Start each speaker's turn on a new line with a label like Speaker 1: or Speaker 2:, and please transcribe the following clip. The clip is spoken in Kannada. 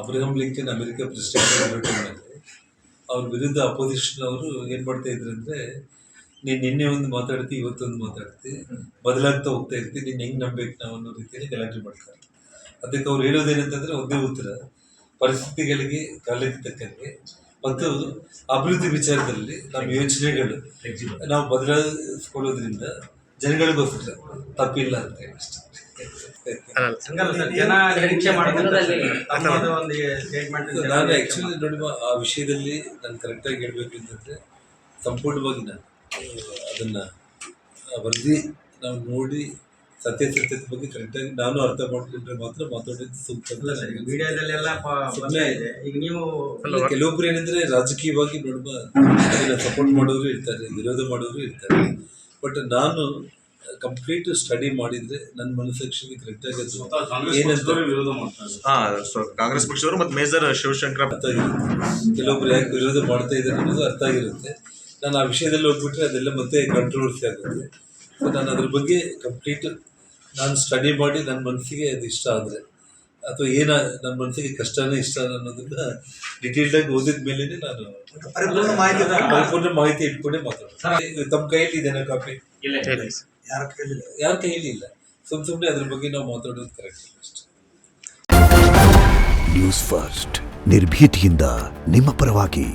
Speaker 1: ಅಬ್ರಹಂ ಲಿಂಕನ್ ಅಮೆರಿಕ ಪ್ರೆಸಿಡೆಂಟ್ ಅವ್ರ ವಿರುದ್ಧ ಅಪೋಸಿಷನ್ ಅವರು ಏನು ಮಾಡ್ತಾ ಇದ್ರು ಅಂದರೆ, ನೀನು ನಿನ್ನೆ ಒಂದು ಮಾತಾಡ್ತಿ, ಇವತ್ತೊಂದು ಮಾತಾಡ್ತಿ, ಬದಲಾಗ್ತಾ ಹೋಗ್ತಾ ಇರ್ತೀನಿ, ನೀನು ಹೆಂಗೆ ನಂಬೇಕು ನಾವು ಅನ್ನೋ ರೀತಿಯಲ್ಲಿ ಗಲಾಟೆ ಮಾಡ್ತಾರೆ. ಅದಕ್ಕೆ ಅವ್ರು ಹೇಳೋದೇನಂತಂದರೆ ಒಂದೇ ಉತ್ತರ, ಪರಿಸ್ಥಿತಿಗಳಿಗೆ ಕಾಲಕ್ಕೆ ತಕ್ಕಂಗೆ ಮತ್ತು ಅಭಿವೃದ್ಧಿ ವಿಚಾರದಲ್ಲಿ ನಮ್ಮ ಯೋಚನೆಗಳು ನಾವು ಬದಲಾಯಿಸ್ಕೊಳ್ಳೋದ್ರಿಂದ ಜನಗಳಿಗೋಸ್ಕರ ತಪ್ಪಿಲ್ಲ ಅಂತ ಹೇಳಿ ಅಷ್ಟೇ. ನಾನು ಆ್ಯಕ್ಚುಲಿ ನೋಡಿ ಆ ವಿಷಯದಲ್ಲಿ ನಾನು ಕರೆಕ್ಟಾಗಿ ಹೇಳ್ಬೇಕು ಅಂತಂದರೆ, ಸಂಪೂರ್ಣವಾಗಿ ನಾನು ಅದನ್ನು ವರದಿ ನಾವು ನೋಡಿ ಸತ್ಯಾಸತ್ಯತೆ ಬಗ್ಗೆ ಕರೆಕ್ಟಾಗಿ ನಾನು ಅರ್ಥ ಮಾಡ್ಕೊಂಡ್ರೆ ಮಾತ್ರ ಮಾತಾಡೋದು ಸೂಕ್ತ.
Speaker 2: ಮೀಡಿಯಾದಲ್ಲೆಲ್ಲ ಈಗ ನೀವು
Speaker 1: ಕೆಲವೊಬ್ರು ಏನಂದ್ರೆ ರಾಜಕೀಯವಾಗಿ ನೋಡುವ ಅದನ್ನ ಸಪೋರ್ಟ್ ಮಾಡೋರು ಇರ್ತಾರೆ, ವಿರೋಧ ಮಾಡೋರು ಇರ್ತಾರೆ. ಬಟ್ ನಾನು ಕಂಪ್ಲೀಟ್ ಸ್ಟಡಿ ಮಾಡಿದ್ರೆ ನನ್ನ ಮನಸ್ಸಾಕ್ಷಿಗೆ ಕರೆಕ್ಟಾಗಿ
Speaker 3: ವಿರೋಧ ಮಾಡ್ತಾರೆ ಕಾಂಗ್ರೆಸ್ ಪಕ್ಷದವರು ಮತ್ತು ಮೇಜರ್ ಶಿವಶಂಕರ
Speaker 1: ಅರ್ಥ ಆಗಿರುತ್ತೆ. ಕೆಲವೊಬ್ರು ಯಾಕೆ ವಿರೋಧ ಮಾಡ್ತಾ ಇದ್ದಾರೆ ಅನ್ನೋದು ಅರ್ಥ ಆಗಿರುತ್ತೆ. ನಾನು ಆ ವಿಷಯದಲ್ಲಿ ಹೋಗ್ಬಿಟ್ರೆ ಅದೆಲ್ಲ ಮತ್ತೆ ಕಾಂಟ್ರವರ್ಸಿ ಆಗುತ್ತೆ. ಸೊ ನಾನು ಅದ್ರ ಬಗ್ಗೆ ಕಂಪ್ಲೀಟ್ ನಾನು ಸ್ಟಡಿ ಮಾಡಿ ನನ್ನ ಮನಸ್ಸಿಗೆ ಅದು ಇಷ್ಟ ಆದರೆ ಅಥವಾ ನನ್ನ ಮನಸ್ಸಿಗೆ ಕಷ್ಟನೇ ಇಷ್ಟ ಅನ್ನೋದನ್ನ ಡಿಟೇಲ್ಡಾಗಿ ಓದಿದ ಮೇಲೆ ನಾನು ಪರಿಪೂರ್ಣ ಮಾಹಿತಿ ಇಟ್ಕೊಂಡೇ ಮಾತಾಡೋದು. ತಮ್ಮ ಕೈಯಲ್ಲಿ ಇದೆನಾ ಕಾಪಿ? ಯಾರ ಕೈಯಲ್ಲಿ ಇಲ್ಲ. ಸುಮ್ಮನೆ ಅದ್ರ ಬಗ್ಗೆ ನಾವು ಮಾತಾಡೋದು ಕರೆಕ್ಟ್ ಇಲ್ಲ ಅಷ್ಟೇ.
Speaker 4: ನ್ಯೂಸ್ ಫಸ್ಟ್ ನಿರ್ಭೀತಿಯಿಂದ ನಿಮ್ಮ ಪರವಾಗಿ.